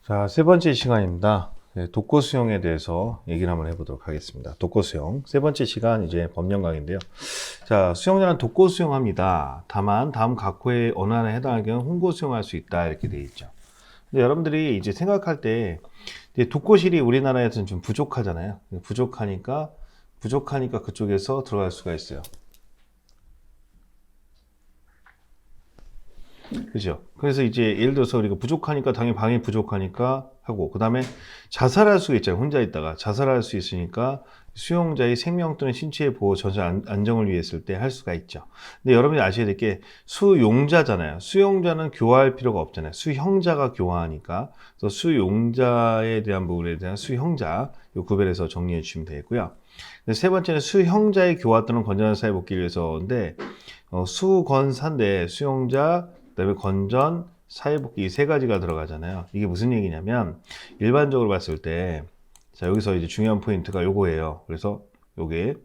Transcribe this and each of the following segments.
자, 세 번째 시간입니다. 독거 수용에 대해서 얘기를 한번 해보도록 하겠습니다. 독거 수용. 세 번째 시간 이제 법령 강의인데요. 자, 수용자는 독거 수용합니다. 다만 다음 각호의 어느 하나에 해당할 경우 혼고 수용할 수 있다 이렇게 되어 있죠. 근데 여러분들이 이제 생각할 때 독거실이 우리나라에서는 좀 부족하잖아요. 부족하니까 그쪽에서 들어갈 수가 있어요. 그죠? 그래서 이제 예를 들어서 우리가 부족하니까 당연히 방이 부족하니까 하고, 그 다음에 자살할 수가 있잖아요. 혼자 있다가 자살할 수 있으니까 수용자의 생명 또는 신체의 보호, 전체 안정을 위해 했을 때 할 수가 있죠. 근데 여러분이 아셔야 될 게 수용자잖아요. 수용자는 교화할 필요가 없잖아요. 수형자가 교화하니까. 그래서 수용자에 대한 부분에 대한 수형자 요 구별해서 정리해 주시면 되겠고요. 세 번째는 수형자의 교화 또는 건전한 사회 복귀를 위해서인데, 수건사인데 수용자, 그다음에 건전, 사회복귀 이 세 가지가 들어가잖아요. 이게 무슨 얘기냐면 일반적으로 봤을 때, 자 여기서 이제 중요한 포인트가 요거예요. 그래서 요게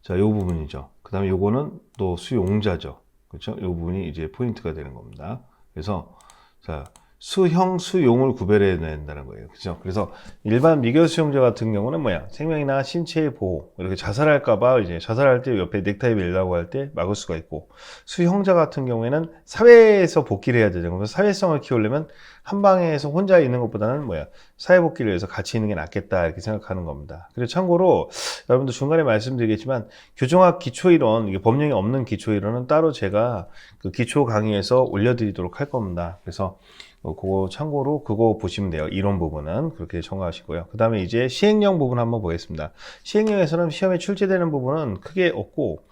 자 요 부분이죠. 그 다음에 요거는 또 수용자죠. 그렇죠? 요 부분이 이제 포인트가 되는 겁니다. 그래서 자 수형, 수용을 구별해야 된다는 거예요. 그죠? 그래서 일반 미결 수용자 같은 경우는 뭐야? 생명이나 신체의 보호, 이렇게 자살할까봐 이제 자살할 때 옆에 넥타이 매려고 할 때 막을 수가 있고, 수형자 같은 경우에는 사회에서 복귀를 해야 되죠. 그래서 사회성을 키우려면 한 방에서 혼자 있는 것보다는 뭐야? 사회 복귀를 위해서 같이 있는 게 낫겠다 이렇게 생각하는 겁니다. 그리고 참고로 여러분들 중간에 말씀드리겠지만 교정학 기초이론, 이게 법령이 없는 기초이론은 따로 제가 그 기초 강의에서 올려드리도록 할 겁니다. 그래서 그거 참고로 그거 보시면 돼요. 이론 부분은 그렇게 첨가하시고요. 그 다음에 이제 시행령 부분 한번 보겠습니다. 시행령에서는 시험에 출제되는 부분은 크게 없고,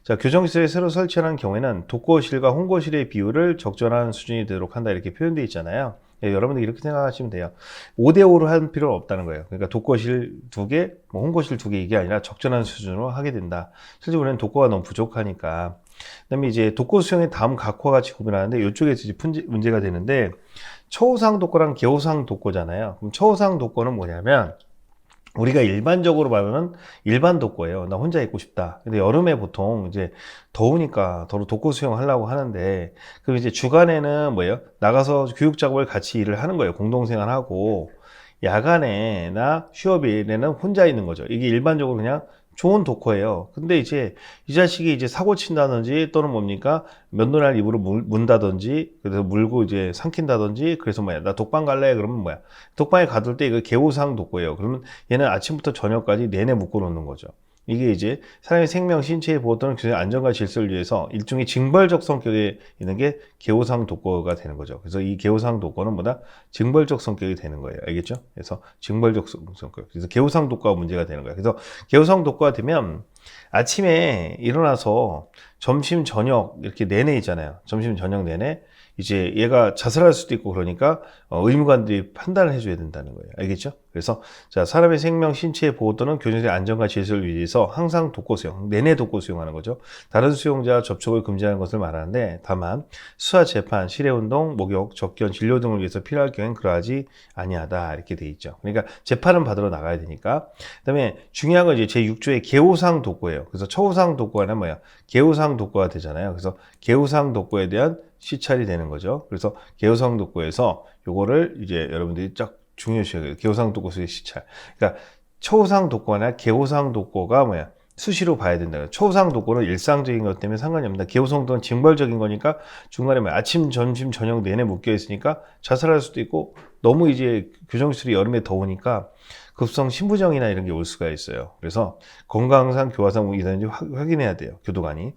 자 교정시설에 새로 설치하는 경우에는 독거실과 혼거실의 비율을 적절한 수준이 되도록 한다 이렇게 표현되어 있잖아요. 예, 여러분들 이렇게 생각하시면 돼요. 5대5로 할 필요는 없다는 거예요. 그러니까 독거실 2개, 혼거실 2개 이게 아니라 적절한 수준으로 하게 된다. 실제 우리는 독거가 너무 부족하니까. 그다음에 이제 독거 수용의 다음 각호와 같이 구분하는데 이쪽에서 이제 문제가 되는데, 초우상 독거랑 개우상 독거잖아요. 그럼 초우상 독거는 뭐냐면 우리가 일반적으로 말하면 일반 독거예요. 나 혼자 있고 싶다. 근데 여름에 보통 이제 더우니까 더러 독거 수용하려고 하는데, 그럼 이제 주간에는 뭐예요? 나가서 교육 작업을 같이 일을 하는 거예요. 공동생활하고. 야간에나 휴업일에는 혼자 있는 거죠. 이게 일반적으로 그냥 좋은 독거예요. 근데 이제 이 자식이 이제 사고 친다든지 또는 뭡니까? 면도날 입으로 문다든지, 그래서 물고 이제 삼킨다든지, 그래서 뭐야? 나 독방 갈래? 그러면 뭐야? 독방에 가둘 때 이거 개우상 독거예요. 그러면 얘는 아침부터 저녁까지 내내 묶어 놓는 거죠. 이게 이제 사람의 생명, 신체의 보호 또는 교정의 안전과 질서를 위해서 일종의 징벌적 성격에 있는 게 개우상 독거가 되는 거죠. 그래서 이 개우상 독거는 뭐다? 징벌적 성격이 되는 거예요. 알겠죠? 그래서 징벌적 성격. 그래서 개우상 독거가 문제가 되는 거예요. 그래서 개우상 독거가 되면 아침에 일어나서 점심, 저녁 이렇게 내내 있잖아요. 점심, 저녁 내내 이제 얘가 자살할 수도 있고, 그러니까 의무관들이 판단을 해줘야 된다는 거예요. 알겠죠? 그래서 자 사람의 생명, 신체의 보호 또는 교정의 안전과 질서를 위해서 항상 독거 수용, 내내 독거 수용하는 거죠. 다른 수용자와 접촉을 금지하는 것을 말하는데, 다만 수사, 재판, 실외운동, 목욕, 접견, 진료 등을 위해서 필요할 경우엔 그러하지 아니하다 이렇게 돼 있죠. 그러니까 재판은 받으러 나가야 되니까. 그다음에 중요한 건 이제 제6조의 개우상 독거예요. 그래서 초우상 독거는 뭐야? 개우상 독거가 되잖아요. 그래서 개우상 독거에 대한 시찰이 되는 거죠. 그래서 개우상 독거에서 요거를 이제 여러분들이 쫙 중요시해야 돼요. 개우상 독거수의 시찰. 그러니까 초우상 독거나 개우상 독거가 뭐야? 수시로 봐야 된다. 초우상 독거는 일상적인 것 때문에 상관이 없다. 개우상 독거는 징벌적인 거니까 중간에 뭐 아침, 점심, 저녁 내내 묶여 있으니까 자살할 수도 있고, 너무 이제 교정시설이 여름에 더우니까 급성 신부정이나 이런 게 올 수가 있어요. 그래서 건강상, 교화상 이든지 확인해야 돼요. 교도관이.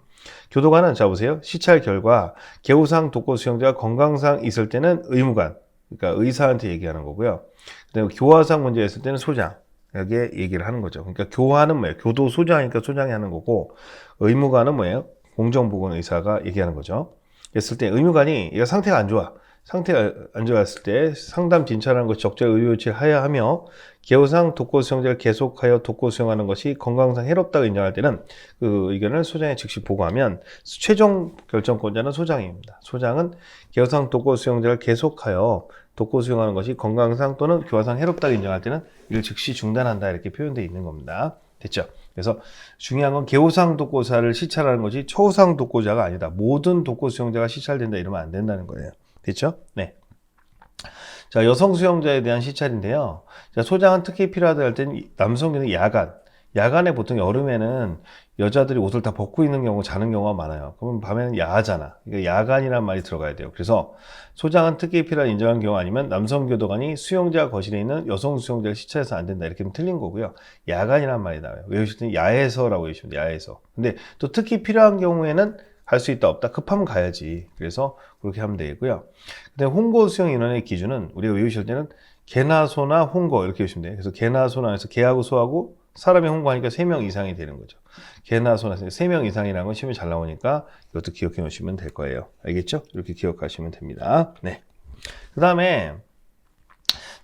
교도관은 자 보세요. 시찰 결과 개우상 독거 수용자가 건강상 있을 때는 의무관, 그러니까 의사한테 얘기하는 거고요. 그다음에 교화상 문제 있을 때는 소장에게 얘기를 하는 거죠. 그러니까 교화는 뭐예요? 교도 소장이니까 소장이 하는 거고, 의무관은 뭐예요? 공정보건 의사가 얘기하는 거죠. 그랬을 때 의무관이 얘가 상태가 안 좋아. 상태가 안 좋았을 때 상담 진찰하는 것이 적절히 의료 조치를 하여야 하며, 개우상 독거 수용자를 계속하여 독거 수용하는 것이 건강상 해롭다고 인정할 때는 그 의견을 소장에 즉시 보고하면 최종 결정권자는 소장입니다. 소장은 개우상 독거 수용자를 계속하여 독거 수용하는 것이 건강상 또는 교화상 해롭다고 인정할 때는 이를 즉시 중단한다 이렇게 표현되어 있는 겁니다. 됐죠? 그래서 중요한 건 개호상 독고사를 시찰하는 거지 초호상 독고자가 아니다. 모든 독고 수용자가 시찰된다 이러면 안 된다는 거예요. 됐죠? 네. 자, 여성 수용자에 대한 시찰인데요. 자, 소장은 특히 필요하다 할 땐 남성은 야간에 보통 여름에는 여자들이 옷을 다 벗고 있는 경우 자는 경우가 많아요. 그러면 밤에는 야하잖아. 그러니까 야간이란 말이 들어가야 돼요. 그래서 소장은 특히 필요한 인정한 경우 아니면 남성 교도관이 수용자 거실에 있는 여성 수용자를 시찰해서 안 된다. 이렇게 하면 틀린 거고요. 야간이란 말이 나와요. 외우실 때는 야에서라고 외우시면 돼요. 야에서. 근데 또 특히 필요한 경우에는 갈 수 있다 없다. 급하면 가야지. 그래서 그렇게 하면 되고요. 근데 홍고 수용 인원의 기준은 우리가 외우실 때는 개나 소나 홍고 이렇게 외우시면 돼요. 그래서 개나 소나 해서 개하고 소하고 사람이 홍보하니까 3명 이상이 되는 거죠. 개나 소나 3명 이상이라는 건 시험에 잘 나오니까 이것도 기억해 놓으시면 될 거예요. 알겠죠? 이렇게 기억하시면 됩니다. 네. 그 다음에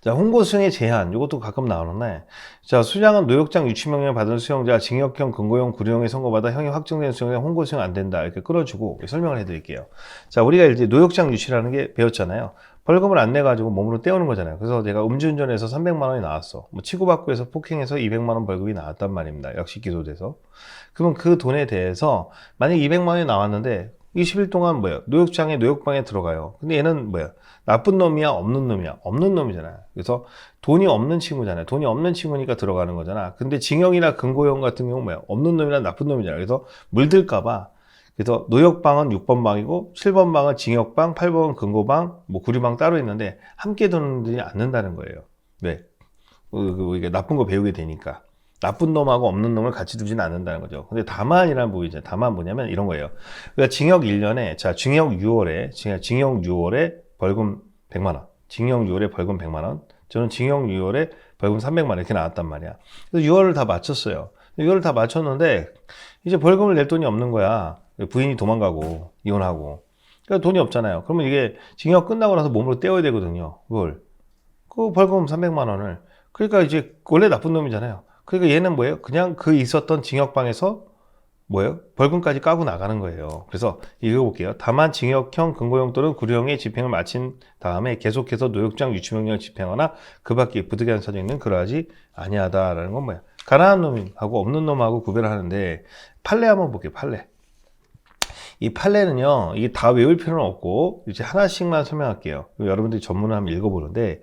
자, 홍보 수용의 제한, 이것도 가끔 나오는데, 자, 수장은 노역장 유치명령을 받은 수용자, 징역형, 근고형, 구류형에 선고받아 형이 확정된 수용자 홍보 수용 안 된다. 이렇게 끌어주고 설명을 해드릴게요. 자, 우리가 이제 노역장 유치라는 게 배웠잖아요. 벌금을 안 내가지고 몸으로 떼우는 거잖아요. 그래서 내가 음주운전해서 300만 원이 나왔어. 뭐 치고받고 해서 폭행해서 200만 원 벌금이 나왔단 말입니다. 역시 기소돼서. 그러면 그 돈에 대해서 만약 200만 원이 나왔는데 20일 동안 뭐예요? 노역장에 노역방에 들어가요. 근데 얘는 뭐야? 나쁜 놈이야? 없는 놈이야? 없는 놈이잖아요. 그래서 돈이 없는 친구잖아요. 돈이 없는 친구니까 들어가는 거잖아. 근데 징역이나 근고형 같은 경우는 뭐야? 없는 놈이나 나쁜 놈이잖아요. 그래서 물들까봐. 그래서 노역방은 6번 방이고 7번 방은 징역방, 8번은 근고방, 뭐 구류방 따로 있는데 함께 두지 않는다는 거예요. 왜? 이게 나쁜 거 배우게 되니까. 나쁜 놈하고 없는 놈을 같이 두지는 않는다는 거죠. 근데 다만이라는 부분이죠. 다만 뭐냐면 이런 거예요. 그러니까 징역 1년에, 자, 징역 6월에 벌금 100만 원. 징역 6월에 벌금 100만 원. 저는 징역 6월에 벌금 300만 원 이렇게 나왔단 말이야. 그래서 6월을 다 맞췄어요. 6월을 다 맞췄는데 이제 벌금을 낼 돈이 없는 거야. 부인이 도망가고 이혼하고. 그러니까 돈이 없잖아요. 그러면 이게 징역 끝나고 나서 몸으로 떼어야 되거든요. 그걸. 그 벌금 300만 원을. 그러니까 이제 원래 나쁜 놈이잖아요. 그러니까 얘는 뭐예요? 그냥 그 있었던 징역방에서 뭐예요? 벌금까지 까고 나가는 거예요. 그래서 읽어볼게요. 다만 징역형, 근고형 또는 구류형의 집행을 마친 다음에 계속해서 노역장 유치명령을 집행하거나 그 밖에 부득이한 사정이 있는 그러하지 아니하다라는 건 뭐야? 가난한 놈하고 없는 놈하고 구별을 하는데 판례 한번 볼게요. 판례. 이 판례는요, 이게 다 외울 필요는 없고 이제 하나씩만 설명할게요. 여러분들이 전문을 한번 읽어보는데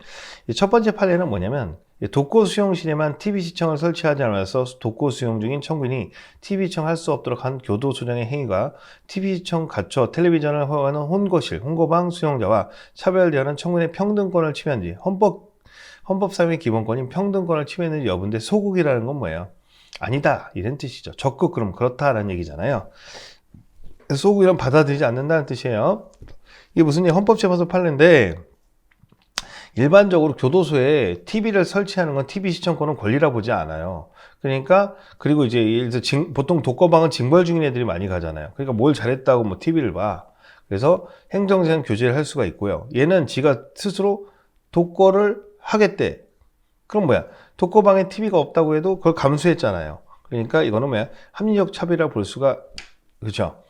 첫 번째 판례는 뭐냐면 독고 수용실에만 TV 시청을 설치하지 않아서 독고 수용 중인 청구인이 TV 시청할 수 없도록 한 교도소장의 행위가 TV 시청 갖춰 텔레비전을 허용하는 혼거실, 혼거방 수용자와 차별대하는 청구인의 평등권을 침해한지 헌법상의 기본권인 평등권을 침해했는지 여부인데 소극이라는 건 뭐예요? 아니다 이런 뜻이죠. 적극 그럼 그렇다라는 얘기잖아요. 소극이란 받아들이지 않는다는 뜻이에요. 이게 무슨 헌법재판소 판례인데 일반적으로 교도소에 TV를 설치하는 건 TV 시청권은 권리라 보지 않아요. 그러니까 그리고 이제 예를 들어서 보통 독거방은 징벌 중인 애들이 많이 가잖아요. 그러니까 뭘 잘했다고 뭐 TV를 봐. 그래서 행정상 교제를 할 수가 있고요. 얘는 지가 스스로 독거를 하겠대. 그럼 뭐야? 독거방에 TV가 없다고 해도 그걸 감수했잖아요. 그러니까 이거는 뭐야? 합리적 차별이라 볼 수가 그렇죠.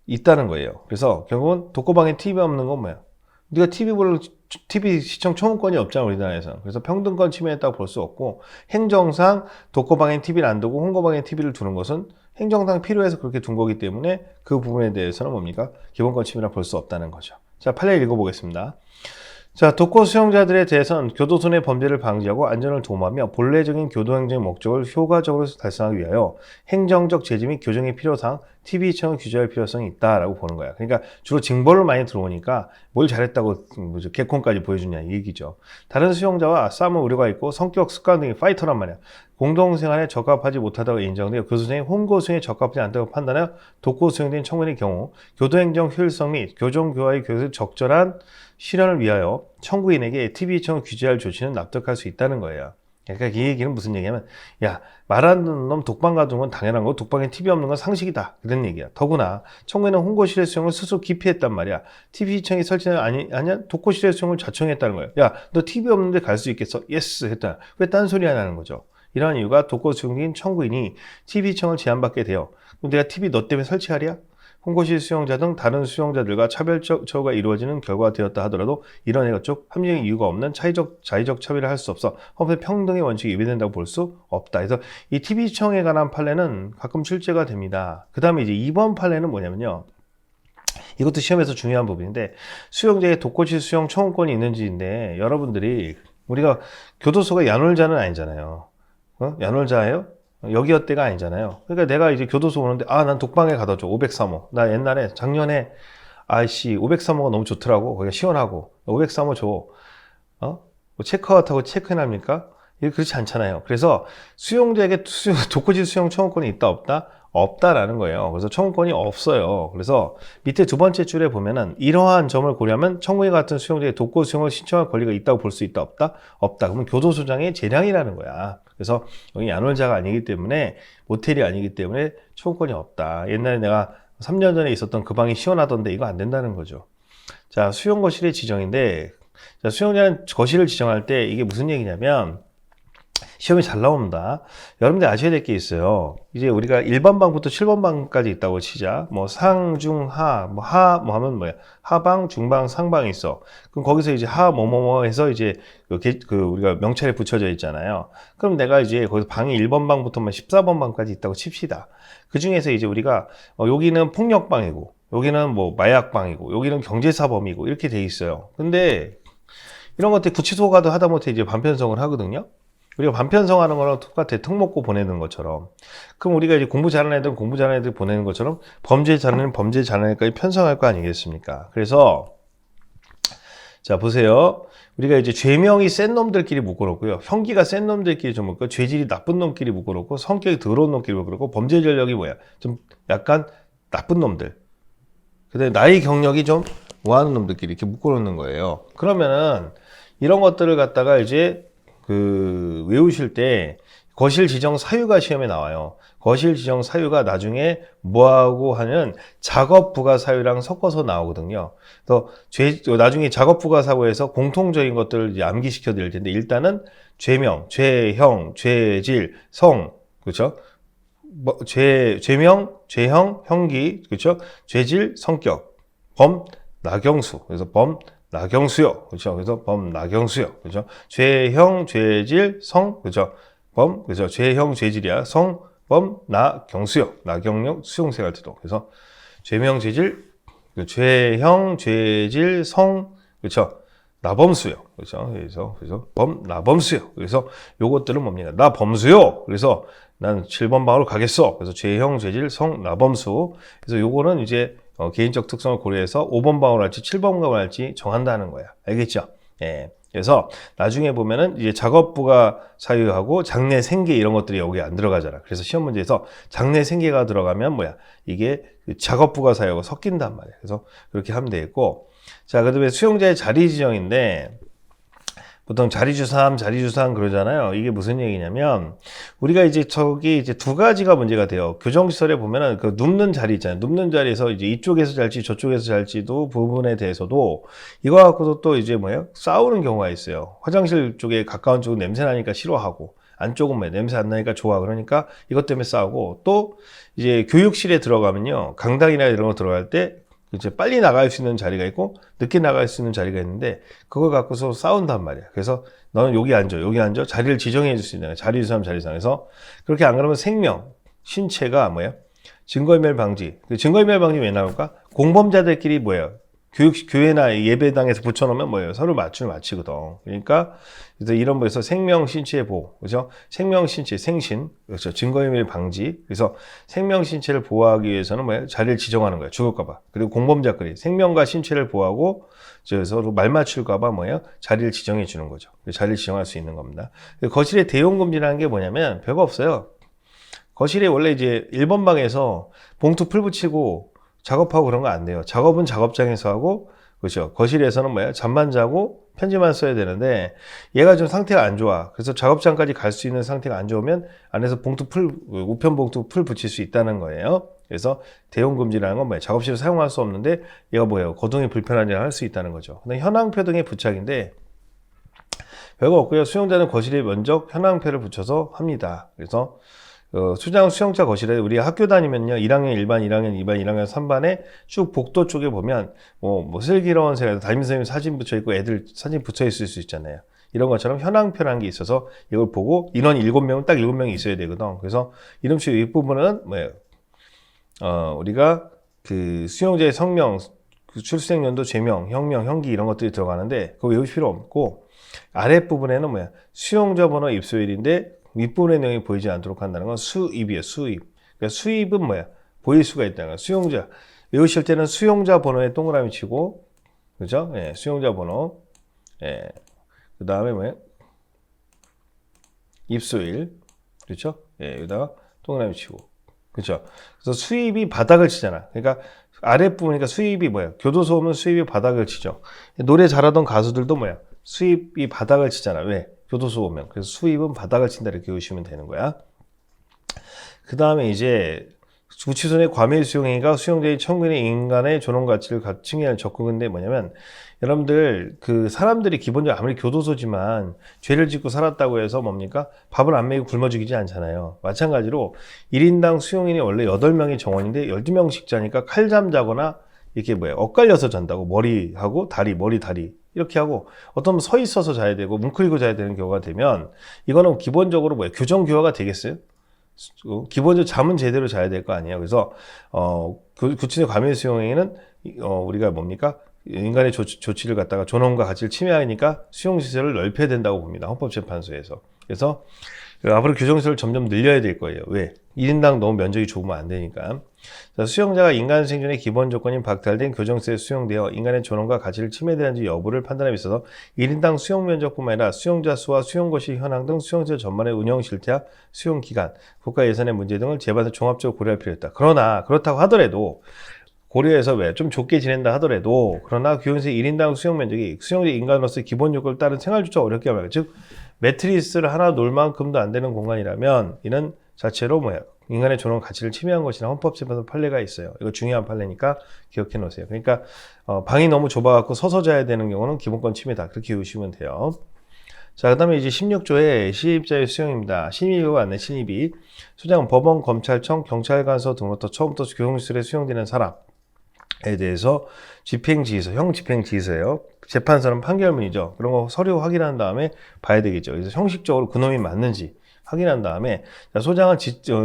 있다는 거예요. 그래서 결국은 독거방에 TV 없는 건 뭐야? 네가 TV 시청 청구권이 없잖아 우리나라에서. 그래서 평등권 침해했다고 볼 수 없고 행정상 독거방에 TV를 안 두고 홍거방에 TV를 두는 것은 행정상 필요해서 그렇게 둔 거기 때문에 그 부분에 대해서는 뭡니까? 기본권 침해라 볼 수 없다는 거죠. 자, 판례 읽어보겠습니다. 자, 독거 수용자들에 대해서는 교도소 내 범죄를 방지하고 안전을 도모하며 본래적인 교도행정 목적을 효과적으로 달성하기 위하여 행정적 제재 및 교정의 필요상 TV 시청을 규제할 필요성이 있다라고 보는 거야. 그러니까 주로 징벌로 많이 들어오니까 뭘 잘했다고 개콘까지 보여주냐 이 얘기죠. 다른 수용자와 싸움을 우려가 있고 성격, 습관 등이 파이터란 말이야. 공동생활에 적합하지 못하다고 인정되어 교수생의 혼고 수용에 적합하지 않다고 판단하여 독고 수용된 청구인의 경우 교도행정 효율성 및 교정교화의 교육을 적절한 실현을 위하여 청구인에게 TV 시청을 규제할 조치는 납득할 수 있다는 거예요. 그러니까 이 얘기는 무슨 얘기냐면 야, 말 안 듣는 놈 독방 가둔 건 당연한 거고 독방에 TV 없는 건 상식이다 그런 얘기야. 더구나 청구인은 홍고실의 수용을 스스로 기피했단 말이야. TV 시청이 설치는 아니야 독고실의 수용을 자청했다는 거야. 야, 너 TV 없는데 갈 수 있겠어? 예스 했다. 왜 딴소리 하냐는 거죠. 이러한 이유가 독고 수용인 청구인이 TV 시청을 제한받게 돼요. 그럼 내가 TV 너 때문에 설치하랴? 홍보실 수용자 등 다른 수용자들과 차별적 처우가 이루어지는 결과가 되었다 하더라도 이런 애가쪽 합리적인 이유가 없는 자의적 차별을 할 수 없어 헌법 평등의 원칙이 위배된다고 볼 수 없다. 그래서 이 TV 시청에 관한 판례는 가끔 출제가 됩니다. 그 다음에 이제 2번 판례는 뭐냐면요. 이것도 시험에서 중요한 부분인데 수용자의 독거실 수용 청구권이 있는지인데 여러분들이 우리가 교도소가 야놀자는 아니잖아요. 야놀자예요? 여기어때가 아니잖아요. 그러니까 내가 이제 교도소 오는데 난 독방에 가다 줘. 503호. 나 옛날에 작년에 아이씨 503호가 너무 좋더라고. 거기가 시원하고 503호 줘. 뭐 체크아웃하고 체크인합니까? 이게 그렇지 않잖아요. 그래서 수용자에게 독거실 수용 청구권이 있다 없다? 없다라는 거예요. 그래서 청구권이 없어요. 그래서 밑에 두 번째 줄에 보면은 이러한 점을 고려하면 청구인 같은 수용자의 독거 수용을 신청할 권리가 있다고 볼 수 있다 없다? 없다. 그러면 교도소장의 재량이라는 거야. 그래서 여기 야놀자가 아니기 때문에 모텔이 아니기 때문에 청구권이 없다. 옛날에 내가 3년 전에 있었던 그 방이 시원하던데 이거 안 된다는 거죠. 자, 수용 거실의 지정인데 자, 수용자는 거실을 지정할 때 이게 무슨 얘기냐면 시험이 잘 나옵니다. 여러분들 아셔야 될 게 있어요. 이제 우리가 1번 방부터 7번 방까지 있다고 치자. 뭐 상, 중, 하, 뭐 하면 뭐야? 하방, 중방, 상방이 있어. 그럼 거기서 이제 뭐뭐 해서 이제 우리가 명찰에 붙여져 있잖아요. 그럼 내가 이제 거기서 방이 1번 방부터 14번 방까지 있다고 칩시다. 그 중에서 이제 우리가 여기는 폭력방이고, 여기는 뭐 마약방이고, 여기는 경제사범이고 이렇게 돼 있어요. 근데 이런 것들 구치소 가도 하다못해 이제 반편성을 하거든요. 우리가 반편성하는 거랑 똑같아. 특목고 보내는 것처럼. 그럼 우리가 이제 공부 잘하는 애들 공부 잘하는 애들 보내는 것처럼 범죄 잘하는 범죄 잘하는 애까지 편성할 거 아니겠습니까? 그래서 자 보세요. 우리가 이제 죄명이 센 놈들끼리 묶어놓고요. 형기가 센 놈들끼리 좀 묶고 죄질이 나쁜 놈끼리 묶어놓고 성격이 더러운 놈끼리 묶어놓고 범죄 전력이 뭐야? 좀 약간 나쁜 놈들. 그다음에 나이 경력이 좀 뭐하는 놈들끼리 이렇게 묶어놓는 거예요. 그러면은 이런 것들을 갖다가 이제 외우실 때 거실 지정 사유가 시험에 나와요. 거실 지정 사유가 나중에 뭐하고 하는 작업 부가 사유랑 섞어서 나오거든요. 그래서 나중에 작업 부가 사유에서 공통적인 것들을 이제 암기시켜 드릴 텐데 일단은 죄명, 죄형, 죄질, 성, 그렇죠? 죄명, 죄형, 형기, 그렇죠? 죄질, 성격, 범, 나경수. 그래서 범, 나경수요. 그렇죠. 그래서 범 나경수요. 그렇죠. 죄형, 죄질, 성. 그렇죠. 범. 그렇죠. 죄형, 죄질이야. 성, 범, 나경수요. 나경력, 수용세 갈 때도. 그래서 죄명, 죄질, 죄형, 죄질, 성. 그렇죠. 나범수요. 그렇죠. 그래서 범, 나범수요. 그래서 요것들은 뭡니까? 나범수요. 그래서 난 7번 방으로 가겠어. 그래서 죄형, 죄질, 성, 나범수. 그래서 요거는 이제 개인적 특성을 고려해서 5번 방으로 할지 7번 방으로 할지 정한다는 거야. 알겠죠? 예. 그래서 나중에 보면은 이제 작업부가 사유하고 장래 생계 이런 것들이 여기 안 들어가잖아. 그래서 시험 문제에서 장래 생계가 들어가면 뭐야? 이게 작업부가 사유하고 섞인단 말이야. 그래서 그렇게 하면 되겠고. 자, 그 다음에 수용자의 자리 지정인데 보통 자리주삼 그러잖아요. 이게 무슨 얘기냐면, 우리가 이제 이제 두 가지가 문제가 돼요. 교정시설에 보면은 그 눕는 자리 있잖아요. 눕는 자리에서 이제 이쪽에서 잘지 저쪽에서 잘지도 부분에 대해서도 이거 갖고도 또 이제 싸우는 경우가 있어요. 화장실 쪽에 가까운 쪽은 냄새 나니까 싫어하고, 안쪽은 냄새 안 나니까 좋아. 그러니까 이것 때문에 싸우고, 또 이제 교육실에 들어가면요. 강당이나 이런 거 들어갈 때 이제 빨리 나갈 수 있는 자리가 있고 늦게 나갈 수 있는 자리가 있는데 그걸 갖고서 싸운단 말이야. 그래서 너는 여기 앉아 자리를 지정해 줄 수 있는 거야. 자리주삼 자리상에서 그렇게 안 그러면 생명 신체가 증거인멸 방지. 증거인멸 방지 왜 나올까? 공범자들끼리 교회나 예배당에서 붙여놓으면 서로 맞추거든. 그러니까 그래서 이런 거에서 생명 신체의 보호, 그죠? 생명 신체 생신, 그렇죠? 증거인멸 방지. 그래서 생명 신체를 보호하기 위해서는 자리를 지정하는 거예요. 죽을까봐. 그리고 공범자끼리 생명과 신체를 보호하고 서로 말 맞출까봐 자리를 지정해 주는 거죠. 자리를 지정할 수 있는 겁니다. 거실의 대용 금지라는 게 뭐냐면 별거 없어요. 거실에 원래 이제 1번 방에서 봉투 풀 붙이고 작업하고 그런 거 안 돼요. 작업은 작업장에서 하고, 그렇죠. 거실에서는 잠만 자고 편지만 써야 되는데, 얘가 좀 상태가 안 좋아. 그래서 작업장까지 갈 수 있는 상태가 안 좋으면 안에서 우편 봉투 풀 붙일 수 있다는 거예요. 그래서 대용금지라는 건 작업실을 사용할 수 없는데, 얘가 거동이 불편한 일을 할 수 있다는 거죠. 근데 현황표 등의 부착인데, 별거 없고요. 수용자는 거실에 먼저 현황표를 붙여서 합니다. 그래서 소장 수용자 거실에 우리 학교 다니면요. 1학년 1반, 1학년 2반, 1학년 3반에 쭉 복도 쪽에 보면 뭐 슬기로운 새가 담임선생님 사진 붙여 있고 애들 사진 붙여 있을 수 있잖아요. 이런 것처럼 현황표라는 게 있어서 이걸 보고 인원 7명은 딱 7명이 있어야 되거든. 그래서 이름표 윗부분은 뭐예요? 우리가 그 수용자의 성명, 그 출생연도, 제명, 형명, 형기 이런 것들이 들어가는데 그거 외우실 필요 없고 아랫부분에는 뭐야? 수용자 번호 입소일인데 윗부분의 내용이 보이지 않도록 한다는 건 수입이에요. 수입. 그러니까 수입은 뭐야? 보일 수가 있다는 거야. 수용자. 외우실 때는 수용자 번호에 동그라미 치고 그죠? 예, 수용자 번호. 예. 그 다음에 뭐예요? 입소일. 그렇죠? 예, 여기다가 동그라미 치고. 그렇죠? 그래서 수입이 바닥을 치잖아. 그러니까 아랫부분이니까 수입이 뭐야? 교도소 오면 수입이 바닥을 치죠. 노래 잘하던 가수들도 뭐야? 수입이 바닥을 치잖아. 왜? 교도소 오면. 그래서 수입은 바닥을 친다 이렇게 보시면 되는 거야. 그 다음에 이제 구치소의 과밀 수용행위가 수용자의 청구인의 인간의 존엄 가치를 측면에 접근인데 뭐냐면 여러분들 그 사람들이 기본적으로 아무리 교도소지만 죄를 짓고 살았다고 해서 뭡니까? 밥을 안 먹이고 굶어 죽이지 않잖아요. 마찬가지로 1인당 수용인이 원래 8명이 정원인데 12명씩 자니까 칼잠 자거나 이렇게 뭐야 엇갈려서 잔다고 머리하고 다리 머리 다리 이렇게 하고 어떤 서 있어서 자야 되고 뭉클리고 자야 되는 경우가 되면 이거는 기본적으로 뭐야 교정 교화가 되겠어요? 기본적으로 잠은 제대로 자야 될 거 아니에요. 그래서 구치소의 과밀 수용행위는 우리가 뭡니까? 인간의 조치를 갖다가 존엄과 가치를 침해하니까 수용시설을 넓혀야 된다고 봅니다. 헌법재판소에서. 그래서 앞으로 규정시설을 점점 늘려야 될 거예요. 왜? 1인당 너무 면적이 좁으면 안 되니까. 수용자가 인간 생존의 기본 조건인 박탈된 교정시설에 수용되어 인간의 존엄과 가치를 침해되는지 여부를 판단함에 있어서 1인당 수용 면적뿐만 아니라 수용자 수와 수용거시 현황 등 수용시설 전반의 운영 실태와 수용 기간, 국가 예산의 문제 등을 재반에서 종합적으로 고려할 필요가 있다. 그러나 그렇다고 하더라도 고려해서 왜 좀 좁게 지낸다 하더라도 그러나 교정시설 1인당 수용 면적이 수용자 인간으로서의 기본 요건을 따른 생활조차 어렵게 하면 즉 매트리스를 하나 놓을 만큼도 안 되는 공간이라면 이는 자체로 뭐야 인간의 존엄 가치를 침해한 것이나 헌법재판소 판례가 있어요. 이거 중요한 판례니까 기억해 놓으세요. 그러니까 방이 너무 좁아갖고 서서 자야 되는 경우는 기본권 침해다. 그렇게 보시면 돼요. 자, 그 다음에 이제 16조의 시입자의 수용입니다. 신입이고 안내 신입이 소장은 법원, 검찰청, 경찰관서 등으로부터 처음부터 교정시설에 수용되는 사람에 대해서 집행지휘서, 형 집행지휘서예요. 재판서는 판결문이죠. 그런 거 서류 확인한 다음에 봐야 되겠죠. 그래서 형식적으로 그놈이 맞는지 확인한 다음에 소장은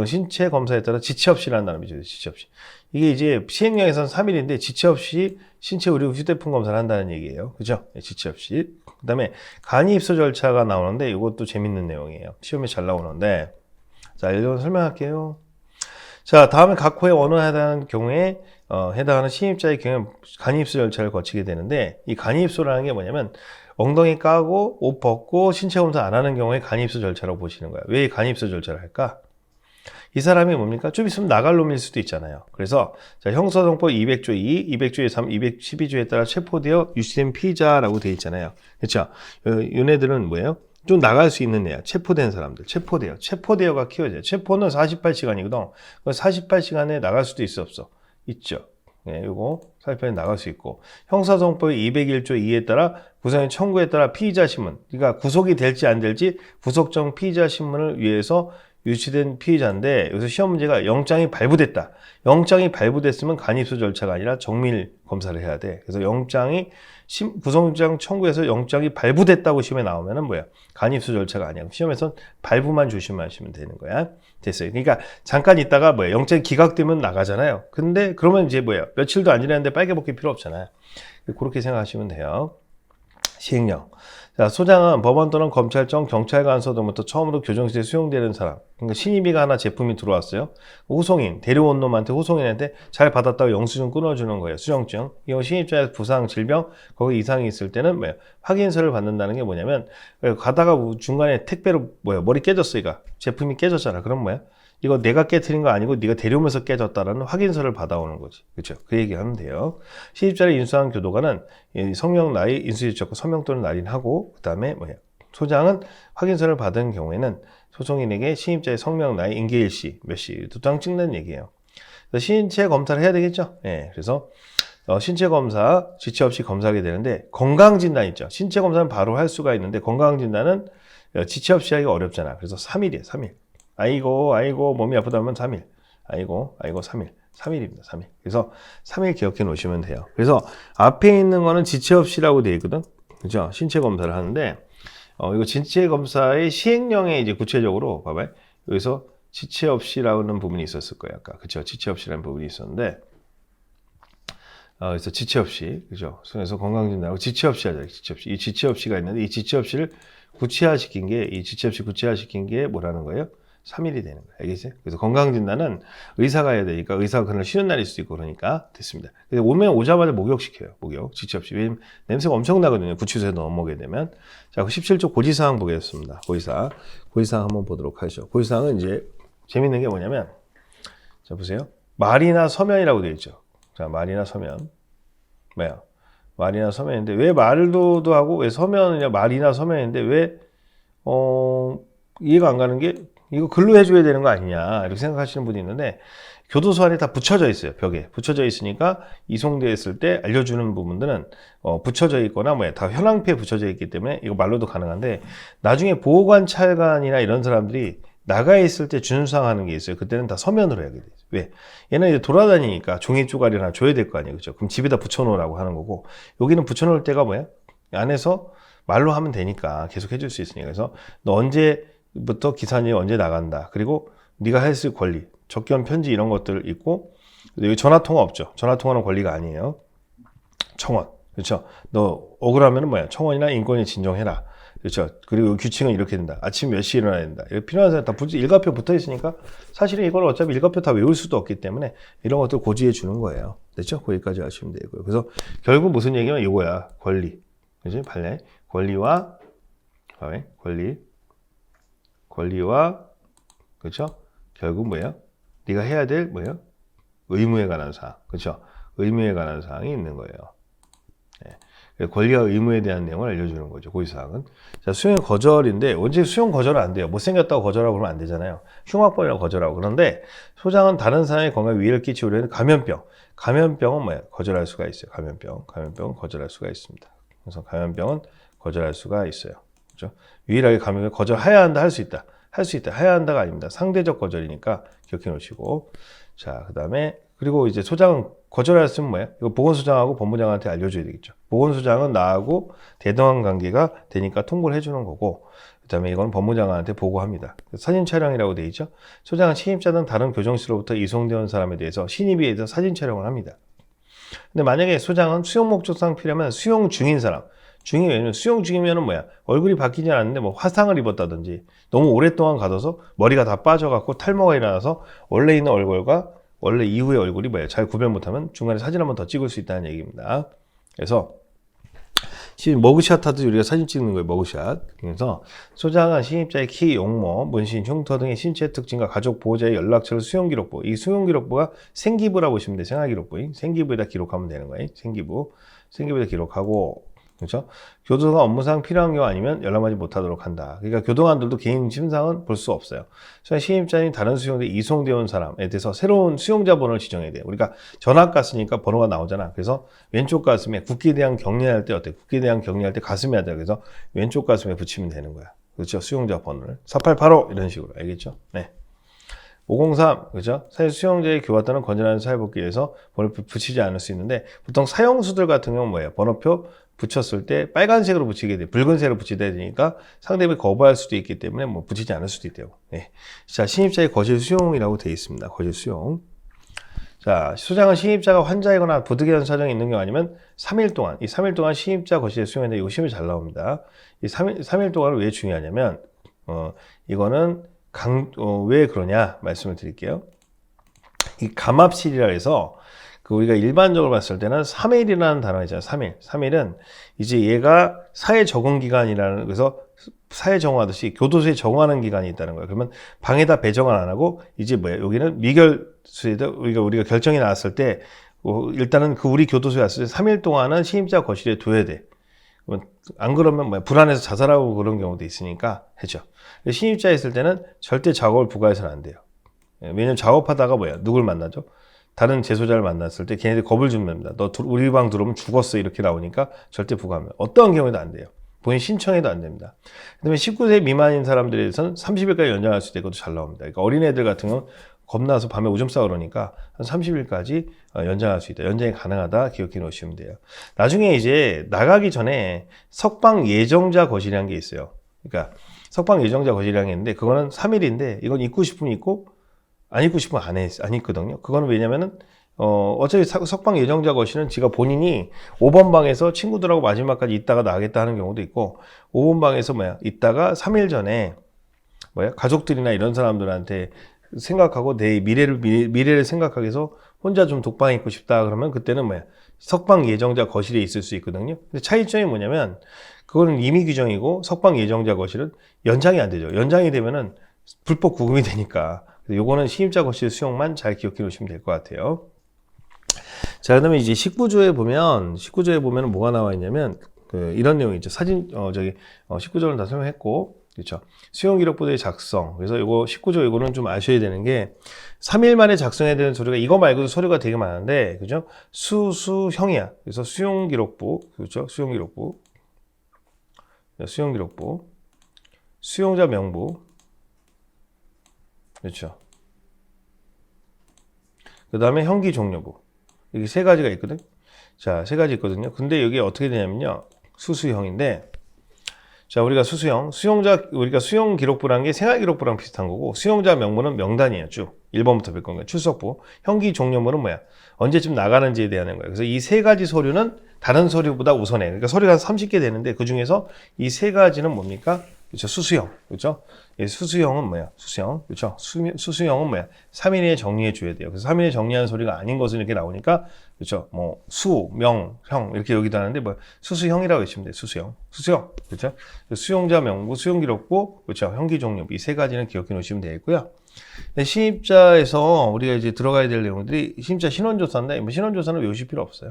신체 검사에 따라 지체 없이 한다는 말이죠. 지체 없이. 이게 이제 시행령에서는 3일인데 지체 없이 신체 의료 휴대폰 검사를 한다는 얘기예요. 그죠? 지체 없이. 그 다음에 간이 입소 절차가 나오는데 이것도 재밌는 내용이에요. 시험에 잘 나오는데 자, 이거 설명할게요. 자, 다음에 각 호의 언어에 해당하는 경우에 해당하는 신입자의 경우에 간이입소 절차를 거치게 되는데 이 간이입소라는 게 뭐냐면 엉덩이 까고 옷 벗고 신체 검사 안 하는 경우에 간이입소 절차라고 보시는 거야. 왜 간이입소 절차를 할까? 이 사람이 뭡니까? 좀 있으면 나갈 놈일 수도 있잖아요. 그래서 자, 형사정법 200조 2, 200조의 3, 212조에 따라 체포되어 유치된 피의자라고 되어 있잖아요. 그렇죠? 얘네들은 뭐예요? 좀 나갈 수 있는 애야. 체포된 사람들. 체포되어가 키워져요. 체포는 48시간이거든. 48시간에 나갈 수도 있어 없어? 있죠. 네, 요거 48시간에 나갈 수 있고 형사정법 201조 2에 따라 구성의 청구에 따라 피의자 신문 그러니까 구속이 될지 안 될지 구속정 피의자 신문을 위해서 유치된 피의자인데 여기서 시험 문제가 영장이 발부됐다. 영장이 발부됐으면 간입소 절차가 아니라 정밀 검사를 해야 돼. 그래서 영장이 구속장 청구해서 영장이 발부됐다고 시험에 나오면은 뭐야? 간입소 절차가 아니야. 시험에선 발부만 조심하시면 되는 거야. 됐어요. 그러니까 잠깐 있다가 뭐야? 영장이 기각되면 나가잖아요. 근데 그러면 이제 뭐야? 며칠도 안 지났는데 빨개 벗길 필요 없잖아요. 그렇게 생각하시면 돼요. 시행령. 자, 소장은 법원 또는 검찰청, 경찰관서 등부터 처음으로 교정시설에 수용되는 사람. 그러니까 신입이가 하나 제품이 들어왔어요. 호송인, 데려온 놈한테 호송인한테 잘 받았다고 영수증 끊어주는 거예요. 수령증. 이거 신입자의 부상, 질병, 거기 이상이 있을 때는 뭐예요? 확인서를 받는다는 게 뭐냐면 가다가 중간에 택배로 뭐예요? 머리 깨졌어, 이거. 제품이 깨졌잖아. 그럼 뭐야? 이거 내가 깨트린 거 아니고 네가 데려오면서 깨졌다라는 확인서를 받아오는 거지. 그렇죠? 그 얘기하면 돼요. 시집자를 인수한 교도관은 성명 나이 인수지적과 서명 또는 날인하고 그다음에 뭐야? 소장은 확인서를 받은 경우에는 소송인에게 신입자의 성명 나이 인계일시 몇 시 도장 찍는 얘기예요. 신체 검사를 해야 되겠죠? 예. 그래서 신체 검사 지체 없이 검사하게 되는데 건강진단 있죠. 신체 검사는 바로 할 수가 있는데 건강진단은 지체 없이 하기가 어렵잖아. 그래서 3일이에요. 3일. 아이고 몸이 아프다면 3일. 아이고 3일. 3일입니다. 3일. 그래서 3일 기억해 놓으시면 돼요. 그래서 앞에 있는 거는 지체 없이라고 되어 있거든. 그죠? 신체 검사를 하는데 이거 신체 검사의 시행령에 이제 구체적으로 봐봐요. 여기서 지체 없이라는 부분이 있었을 거예요. 아까. 그쵸? 지체 없이라는 부분이 있었는데 그래서 지체 없이, 그죠? 그래서 건강진단하고 지체 없이 하자. 지체 없이. 이 지체 없이가 있는데 이 지체 없이를 구체화시킨 게, 이 지체 없이 구체화시킨 게 뭐라는 거예요? 3일이 되는 거예요. 알겠어요? 그래서 건강진단은 의사가 해야 되니까 의사가 그날 쉬는 날일 수도 있고 그러니까 됐습니다. 그래서 오자마자 목욕시켜요. 목욕. 지체 없이. 왜냐면 냄새가 엄청 나거든요. 구치소에 넘어오게 되면. 자, 17조 고지사항 보겠습니다. 고지사항. 고지사항 한번 보도록 하죠. 고지사항은 이제 재밌는 게 뭐냐면, 자, 보세요. 말이나 서면이라고 되어 있죠. 자, 말이나 서면. 뭐야? 말이나 서면인데, 왜 말도 하고, 왜 서면이냐, 말이나 서면인데, 왜, 이해가 안 가는 게, 이거 글로 해줘야 되는 거 아니냐, 이렇게 생각하시는 분이 있는데, 교도소 안에 다 붙여져 있어요. 벽에. 붙여져 있으니까, 이송됐을 때 알려주는 부분들은, 붙여져 있거나, 다 현황표에 붙여져 있기 때문에, 이거 말로도 가능한데, 나중에 보호관찰관이나 이런 사람들이 나가 있을 때 준수하는 게 있어요. 그때는 다 서면으로 하게 돼요. 왜? 얘는 이제 돌아다니니까 종이 쪼가리나 줘야 될 거 아니에요. 그죠? 그럼 집에다 붙여놓으라고 하는 거고, 여기는 붙여놓을 때가 뭐야? 안에서 말로 하면 되니까 계속 해줄 수 있으니까. 그래서 너 언제부터 기사님 언제 나간다. 그리고 네가 했을 권리, 접견 편지 이런 것들 있고, 여기 전화통화 없죠. 전화통화는 권리가 아니에요. 청원. 그렇죠? 너 억울하면 뭐야? 청원이나 인권위 진정해라. 그렇죠. 그리고 규칙은 이렇게 된다. 아침 몇 시에 일어나야 된다. 이렇게 필요한 사람 다 일과표 붙어 있으니까 사실은 이걸 어차피 일과표 다 외울 수도 없기 때문에 이런 것들 고지해 주는 거예요. 됐죠? 거기까지 아시면 되고요. 그래서 결국 무슨 얘기냐면 이거야. 권리. 그지? 판례. 권리와 그렇죠? 결국 뭐예요? 네가 해야 될 뭐예요? 의무에 관한 사항. 그렇죠? 의무에 관한 사항이 있는 거예요. 네. 권리와 의무에 대한 내용을 알려주는 거죠. 고지사항은. 자, 수용 거절인데 언제 수용 거절은 안 돼요. 못생겼다고 거절하고 그러면 안 되잖아요. 흉악범이라고 거절하고. 그런데 소장은 다른 사람의 건강에 위해를 끼치고 우려하는 감염병. 감염병은 뭐야? 거절할 수가 있어요. 감염병은 거절할 수가 있습니다. 그래서 감염병은 거절할 수가 있어요. 그렇죠? 유일하게 감염을 거절해야 한다, 할 수 있다. 할 수 있다, 해야 한다가 아닙니다. 상대적 거절이니까 기억해 놓으시고. 자, 그 다음에 그리고 이제 소장은 거절했으면 뭐예요? 이거 보건소장하고 법무장한테 알려줘야 되겠죠. 보건소장은 나하고 대등한 관계가 되니까 통보를 해주는 거고, 그 다음에 이건 법무장한테 보고합니다. 사진 촬영이라고 되어 있죠. 소장은 신입자 등 다른 교정실로부터 이송되온 사람에 대해서 신입에 대해서 사진 촬영을 합니다. 근데 만약에 소장은 수용 목적상 필요하면 수용 중인 사람, 중이 왜냐면 수용 중이면은 뭐야? 얼굴이 바뀌지 않았는데 뭐 화상을 입었다든지 너무 오랫동안 가둬서 머리가 다 빠져갖고 탈모가 일어나서 원래 있는 얼굴과 원래 이후의 얼굴이 뭐야? 잘 구별 못하면 중간에 사진 한번 더 찍을 수 있다는 얘기입니다. 그래서 머그샷 하듯이 우리가 사진 찍는 거예요. 머그샷. 그래서 소장은 신입자의 키, 용모, 문신, 흉터 등의 신체 특징과 가족 보호자의 연락처를 수용기록부. 이 수용기록부가 생기부라고 보시면 돼요. 생활기록부. 생기부에다 기록하면 되는 거예요. 생기부에다 기록하고, 그렇죠? 교도소가 업무상 필요한 경우 아니면 연락하지 못하도록 한다. 그러니까 교도관들도 개인 심상은 볼 수 없어요. 신입자인 다른 수용대 이송되어 온 사람에 대해서 새로운 수용자 번호를 지정해야 돼요. 우리가 전학 갔으니까 번호가 나오잖아. 그래서 왼쪽 가슴에 국기에 대한 격려할 때 어때? 국기에 대한 격려할 때 가슴에 하자. 그래서 왼쪽 가슴에 붙이면 되는 거야. 그렇죠? 수용자 번호를 4885 이런 식으로 알겠죠? 네. 503, 그죠? 사회 수용자의 교화 또는 건전한 사회복귀에서 번호표 붙이지 않을 수 있는데, 보통 사형수들 같은 경우는 뭐예요? 번호표 붙였을 때 빨간색으로 붙이게 돼. 붉은색으로 붙이다 되니까 상대방이 거부할 수도 있기 때문에 뭐 붙이지 않을 수도 있대요. 네. 자, 신입자의 거실 수용이라고 되어 있습니다. 거실 수용. 자, 소장은 신입자가 환자이거나 부득이한 사정이 있는 경우 아니면 3일 동안, 이 3일 동안 신입자 거실에 수용했는데 이거 시험이 잘 나옵니다. 이 3일 동안은 왜 중요하냐면, 이거는 왜 그러냐 말씀을 드릴게요. 이 감압실이라 해서 우리가 일반적으로 봤을 때는 3일이라는 단어가 있잖아요. 3일은 이제 얘가 사회 적응 기간이라는, 그래서 사회 적응하듯이 교도소에 적응하는 기간이 있다는 거예요. 그러면 방에다 배정을 안 하고 이제 뭐야? 여기는 미결수에다 우리가 결정이 나왔을 때 일단은 우리 교도소에 왔을 때 3일 동안은 신입자 거실에 둬야 돼. 안 그러면 뭐야? 불안해서 자살하고 그런 경우도 있으니까 해죠. 신입자에 있을 때는 절대 작업을 부과해서는 안 돼요. 왜냐면 작업하다가 뭐야? 누굴 만나죠? 다른 재소자를 만났을 때 걔네들이 겁을 줍니다. 너 우리 방 들어오면 죽었어 이렇게 나오니까 절대 부과하면 어떠한 경우에도 안 돼요. 본인 신청해도 안 됩니다. 그다음에 19세 미만인 사람들에 대해서는 30일까지 연장할 수 있다. 이것도 잘 나옵니다. 그러니까 어린애들 같은 경우는 겁나서 밤에 오줌 싸고 그러니까 한 30일까지 연장할 수 있다. 연장이 가능하다. 기억해 놓으시면 돼요. 나중에 이제 나가기 전에 석방 예정자 거실이라는 게 있어요. 그러니까 석방 예정자 거실이라는 게 있는데 그거는 3일인데 이건 입고 싶으면 입고 안 입고 싶으면 안 입거든요. 그거는 왜냐면은 어차피 석방 예정자 거실은 지가 본인이 5번 방에서 친구들하고 마지막까지 있다가 나가겠다 하는 경우도 있고 5번 방에서 있다가 3일 전에 가족들이나 이런 사람들한테 생각하고 내 미래를 생각하기 위해서 혼자 좀 독방에 있고 싶다 그러면 그때는 석방 예정자 거실에 있을 수 있거든요. 근데 차이점이 뭐냐면 그거는 임의 규정이고 석방 예정자 거실은 연장이 안 되죠. 연장이 되면은 불법 구금이 되니까. 요거는 시임자 거실 수용만 잘 기억해 놓으시면 될 것 같아요. 자, 그다음에 이제 19조에 보면 뭐가 나와 있냐면 이런 내용이 있죠. 19조는 다 설명했고, 그렇죠. 수용기록부의 작성. 그래서 이거 19조 이거는 좀 아셔야 되는 게 3일 만에 작성해야 되는 서류가 이거 말고도 서류가 되게 많은데, 그죠? 수형이야. 그래서 수용기록부, 그렇죠? 수용기록부, 수용자 명부, 그렇죠. 그 다음에 형기 종료부. 이게 세 가지가 있거든. 자, 세 가지 있거든요. 근데 여기 어떻게 되냐면요. 수수형인데, 자, 우리가 우리가 수용 기록부라는 게 생활 기록부랑 비슷한 거고, 수용자 명부는 명단이에요. 쭉. 1번부터 100번까지. 출석부. 형기 종료부는 언제쯤 나가는지에 대한 거예요. 그래서 이 세 가지 서류는 다른 서류보다 우선해. 그러니까 서류가 한 30개 되는데, 그 중에서 이 세 가지는 뭡니까? 그렇죠. 수수형. 그렇죠. 수수형은 수수형. 그렇죠. 수수형은 3일 이내에 정리해 줘야 돼요. 그래서 3일 이내에 정리한 서류가 아닌 것은 이렇게 나오니까, 그렇죠. 명, 형. 이렇게 여기도 하는데, 수수형이라고 외치면 돼요. 수수형. 그렇죠. 수용자 명부, 수용기록부, 그렇죠. 형기 종료부. 이 세 가지는 기억해 놓으시면 되겠고요. 신입자에서 우리가 이제 들어가야 될 내용들이 신입자 신원조사인데, 신원조사는 외우실 필요 없어요.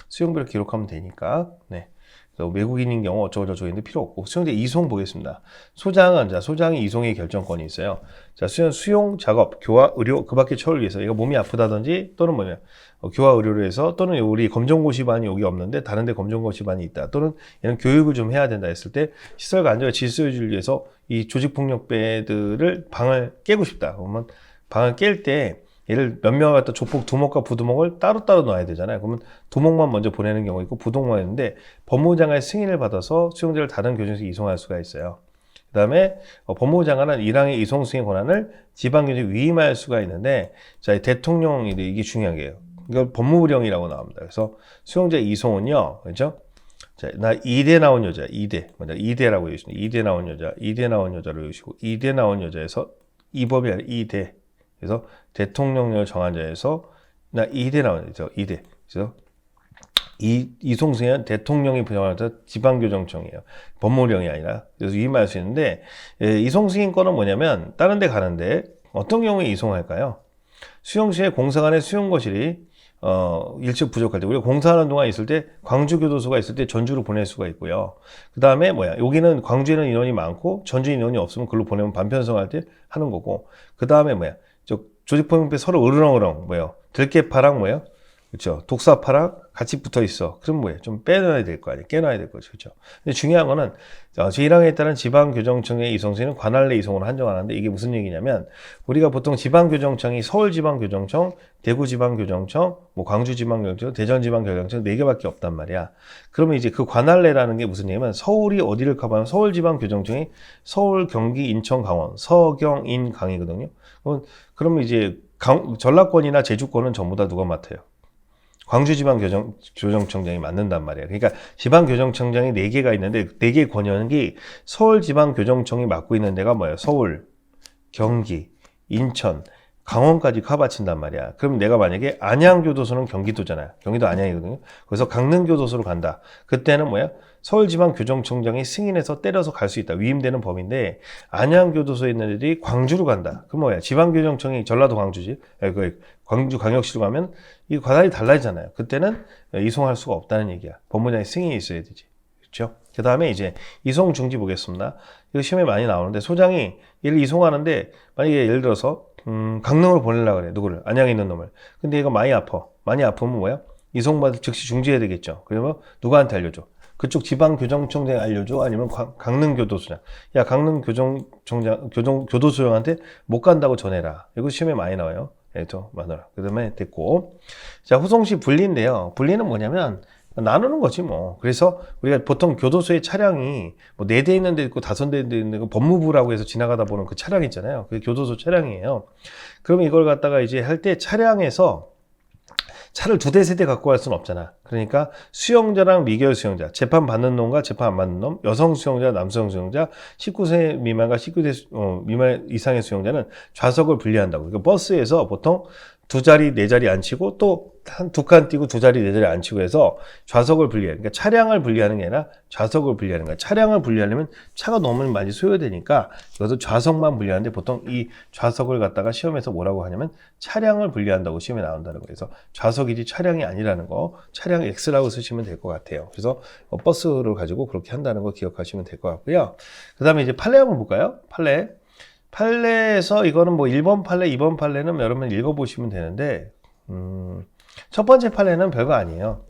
수용별로 기록하면 되니까. 네. 외국인인 경우 어쩌고저쩌고 있는데 필요 없고, 수용자 이송 보겠습니다. 소장이 이송의 결정권이 있어요. 자, 수용 작업, 교화, 의료, 그 밖에 처우를 위해서, 얘가 몸이 아프다든지, 또는 교화 의료로 해서, 또는 우리 검정고시반이 여기 없는데, 다른데 검정고시반이 있다. 또는 얘는 교육을 좀 해야 된다 했을 때, 시설과 안전과 질서 유지를 위해서 이 조직폭력배들을 방을 깨고 싶다. 그러면 방을 깰 때, 얘를 몇 명을 갖다 조폭 두목과 부두목을 따로따로 넣어야 되잖아요. 그러면 두목만 먼저 보내는 경우 있고 부두목만 있는데 법무부 장관의 승인을 받아서 수용자를 다른 교정소에 이송할 수가 있어요. 그 다음에 법무부 장관은 1항의 이송 승인 권한을 지방교정에 위임할 수가 있는데, 자, 대통령이 이게 중요한 게요. 이걸 법무부령이라고 나옵니다. 그래서 수용자 이송은요, 그렇죠? 자, 나 2대 나온 여자, 2대라고 해주시면 2대 나온 여자를 외우시고 2대 나온 여자에서 이 법이 아니라 2대. 그래서 대통령령을 정한 자에서 나 2대 나온 여자, 2대. 그래서 이송승은 대통령이 부정하자 지방교정청이에요. 법무령이 아니라. 그래서 위임할 수 있는데, 이송승인 건은 뭐냐면 다른 데 가는데 어떤 경우에 이송할까요? 수용시에 공사관의 수용거실이 일찍 부족할 때, 우리가 공사하는 동안 있을 때 광주교도소가 있을 때 전주로 보낼 수가 있고요. 그 다음에 여기는 광주에는 인원이 많고 전주 인원이 없으면 글로 보내면 반편성할 때 하는 거고, 그 다음에 조직폭력배 서로 으르렁으렁 들깨파랑 그렇죠. 독사파랑 같이 붙어 있어. 그럼 좀 빼놔야 될 거 아니에요. 깨놔야 될 거죠. 그렇죠. 근데 중요한 거는 제1항에 따른 지방교정청의 이송시는 관할 내 이송으로 한정하는데, 이게 무슨 얘기냐면 우리가 보통 지방교정청이 서울지방교정청, 대구지방교정청, 광주지방교정청, 대전지방교정청 4개밖에 없단 말이야. 그러면 이제 그 관할 내라는 게 무슨 얘기냐면 서울이 어디를 커버하면 서울지방교정청이 서울, 경기, 인천, 강원, 서경, 인, 강이거든요. 그러면 이제 전라권이나 제주권은 전부 다 누가 맡아요? 광주지방교정청장이 맡는단 말이에요. 그러니까 지방교정청장이 4개가 있는데 4개 권역이 서울지방교정청이 맡고 있는 데가 서울, 경기, 인천, 강원까지 커버친단 말이야. 그럼 내가 만약에 안양교도소는 경기도잖아요. 경기도 안양이거든요. 그래서 강릉교도소로 간다. 그때는 서울지방교정청장이 승인해서 때려서 갈 수 있다. 위임되는 법인데, 안양교도소에 있는 애들이 광주로 간다. 그럼 지방교정청이 전라도 광주지. 광주광역시로 가면 이 관할이 달라지잖아요. 그때는 이송할 수가 없다는 얘기야. 법무장의 승인이 있어야 되지. 그렇죠? 그 다음에 이제 이송 중지 보겠습니다. 이거 시험에 많이 나오는데, 소장이 얘를 이송하는데 만약에 예를 들어서 강릉으로 보내려고 그래. 누구를? 안양에 있는 놈을. 근데 얘가 많이 아파. 많이 아프면 이송받을 즉시 중지해야 되겠죠. 그러면 누구한테 알려줘? 그쪽 지방교정청장에 알려줘? 아니면 강릉교도소장? 야, 강릉교정청장, 교도소장한테 못 간다고 전해라. 이거 시험에 많이 나와요. 또 마누라. 그 다음에 됐고. 자, 후송시 분리인데요. 분리는 뭐냐면, 나누는 거지, 뭐. 그래서 우리가 보통 교도소의 차량이 뭐 4대 있는 데 있고 5대 있는 데 법무부라고 해서 지나가다 보는 그 차량 있잖아요. 그게 교도소 차량이에요. 그러면 이걸 갖다가 이제 할 때 차량에서 차를 2대, 3대 갖고 갈 수는 없잖아. 그러니까 수용자랑 미결 수용자, 재판 받는 놈과 재판 안 받는 놈, 여성 수용자, 남성 수용자, 19세 미만과 19세 미만 이상의 수용자는 좌석을 분리한다고. 그러니까 버스에서 보통 2자리, 4자리 앉히고 또 한 2칸 띄고 2자리, 4자리 앉히고 해서 좌석을 분리해. 그러니까 차량을 분리하는 게 아니라 좌석을 분리하는 거야. 차량을 분리하려면 차가 너무 많이 소요되니까 그래서 좌석만 분리하는데 보통 이 좌석을 갖다가 시험에서 뭐라고 하냐면 차량을 분리한다고 시험에 나온다는 거예요. 그래서 좌석이지 차량이 아니라는 거, 차량 X라고 쓰시면 될 것 같아요. 그래서 버스를 가지고 그렇게 한다는 거 기억하시면 될 것 같고요. 그 다음에 이제 판례 한번 볼까요? 판례에서 이거는 뭐 1번 판례, 2번 판례는 여러분 읽어보시면 되는데, 첫 번째 판례는 별거 아니에요.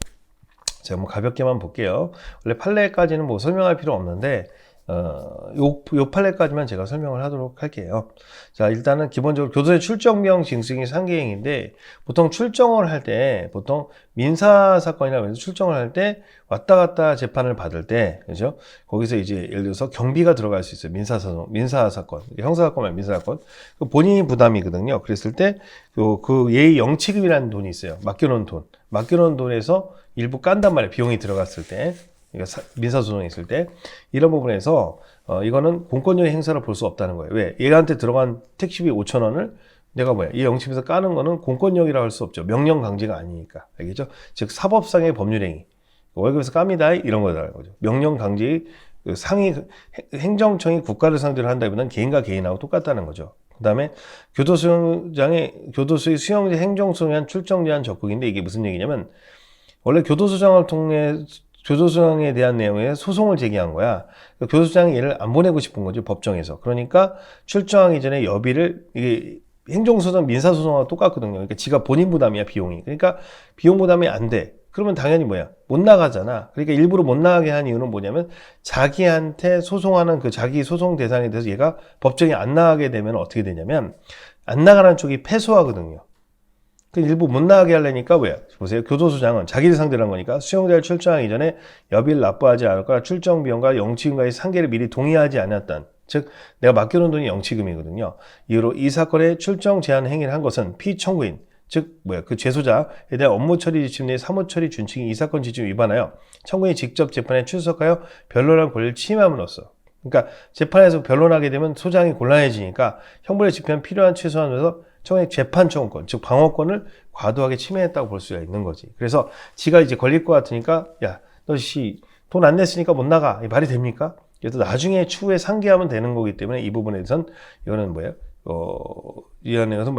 제가 뭐 가볍게만 볼게요. 원래 판례까지는 뭐 설명할 필요 없는데, 요 판례까지만 제가 설명을 하도록 할게요. 자, 일단은 기본적으로 교도소의 출정명 징수행위 상계행위인데, 보통 출정을 할 때, 보통 민사사건이라고 해서 출정을 할 때, 왔다 갔다 재판을 받을 때, 그죠? 거기서 이제 예를 들어서 경비가 들어갈 수 있어요. 민사사건. 형사사건 말고 민사사건. 본인이 부담이거든요. 그랬을 때, 그 예의 영치금이라는 돈이 있어요. 맡겨놓은 돈. 맡겨놓은 돈에서 일부 깐단 말이에요. 비용이 들어갔을 때. 민사소송이 있을 때 이런 부분에서 이거는 공권력의 행사를 볼 수 없다는 거예요. 왜? 얘한테 들어간 택시비 5,000원을 내가 이 영치에서 까는 거는 공권력이라고 할 수 없죠. 명령 강제가 아니니까. 알겠죠? 즉 사법상의 법률행위. 월급에서 깝니다. 이런 거라는 거죠. 명령 강제의 상위 행정청이 국가를 상대로 한다기보다는 개인과 개인하고 똑같다는 거죠. 그 다음에 교도소의 수용자 행정소송에 대한 출정 제한 적극인데 이게 무슨 얘기냐면 원래 교도소장을 통해 교도소장에 대한 내용에 소송을 제기한 거야. 교도소장이 얘를 안 보내고 싶은 거죠, 법정에서. 그러니까 출정하기 전에 여비를, 이게 행정소송, 민사소송하고 똑같거든요. 그러니까 지가 본인 부담이야, 비용이. 그러니까 비용 부담이 안 돼. 그러면 당연히 뭐야? 못 나가잖아. 그러니까 일부러 못 나가게 한 이유는 뭐냐면 자기한테 소송하는 그 자기 소송 대상에 대해서 얘가 법정에 안 나가게 되면 어떻게 되냐면 안 나가는 쪽이 패소하거든요. 일부 못 나가게 하려니까 뭐야? 보세요. 교도소장은 자기를 상대로 한 거니까 수용자를 출정하기 전에 여비를 납부하지 않을 거라 출정 비용과 영치금과의 상계를 미리 동의하지 않았던 즉 내가 맡겨놓은 돈이 영치금이거든요. 이후로 이 사건의 출정 제한 행위를 한 것은 피청구인 즉 그 죄소자에 대한 업무 처리 지침 내 사무 처리 준칙이 이 사건 지침을 위반하여 청구인이 직접 재판에 출석하여 변론한 권리를 침해함으로써 그러니까 재판에서 변론하게 되면 소장이 곤란해지니까 형벌의 집행 필요한 최소한에서 청구인의 재판 청구권, 즉 방어권을 과도하게 침해했다고 볼 수가 있는 거지. 그래서 지가 이제 걸릴 것 같으니까 야, 너 돈 안 냈으니까 못 나가. 이 말이 됩니까? 그래서 나중에 추후에 상기하면 되는 거기 때문에 이 부분에선 이거는 이 안에서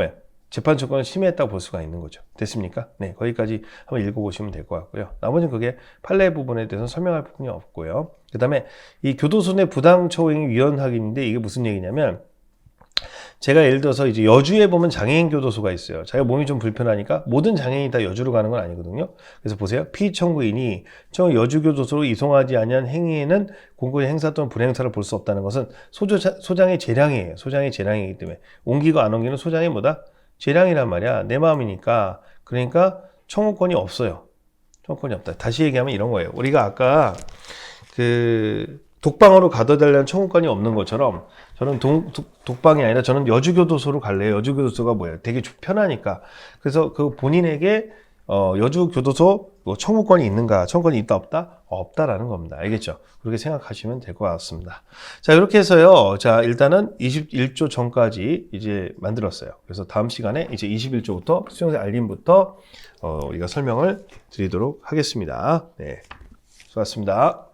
재판 청구권을 침해했다고 볼 수가 있는 거죠. 됐습니까? 네, 거기까지 한번 읽어보시면 될 것 같고요. 나머지는 그게 판례 부분에 대해서 설명할 부분이 없고요. 그 다음에 이 교도소 내 부당처우행위 위헌 확인인데 이게 무슨 얘기냐면 제가 예를 들어서 이제 여주에 보면 장애인 교도소가 있어요. 자기가 몸이 좀 불편하니까 모든 장애인이 다 여주로 가는 건 아니거든요. 그래서 보세요. 피청구인이 여주 교도소로 이송하지 아니한 행위에는 공고의 행사 또는 불행사를 볼 수 없다는 것은 소장의 재량이에요. 소장의 재량이기 때문에 옮기고 안 옮기는 소장이 뭐다? 재량이란 말이야. 내 마음이니까. 그러니까 청구권이 없어요. 청구권이 없다. 다시 얘기하면 이런 거예요. 우리가 아까 독방으로 가둬달라는 청구권이 없는 것처럼 저는 독방이 아니라 저는 여주교도소로 갈래요. 여주교도소가 뭐예요? 되게 편하니까. 그래서 그 본인에게 여주교도소 청구권이 있는가? 청구권이 있다 없다? 없다라는 겁니다. 알겠죠? 그렇게 생각하시면 될 것 같습니다. 자, 이렇게 해서요. 자, 일단은 21조 전까지 이제 만들었어요. 그래서 다음 시간에 이제 21조부터 수용자 알림부터 우리가 설명을 드리도록 하겠습니다. 네. 수고하셨습니다.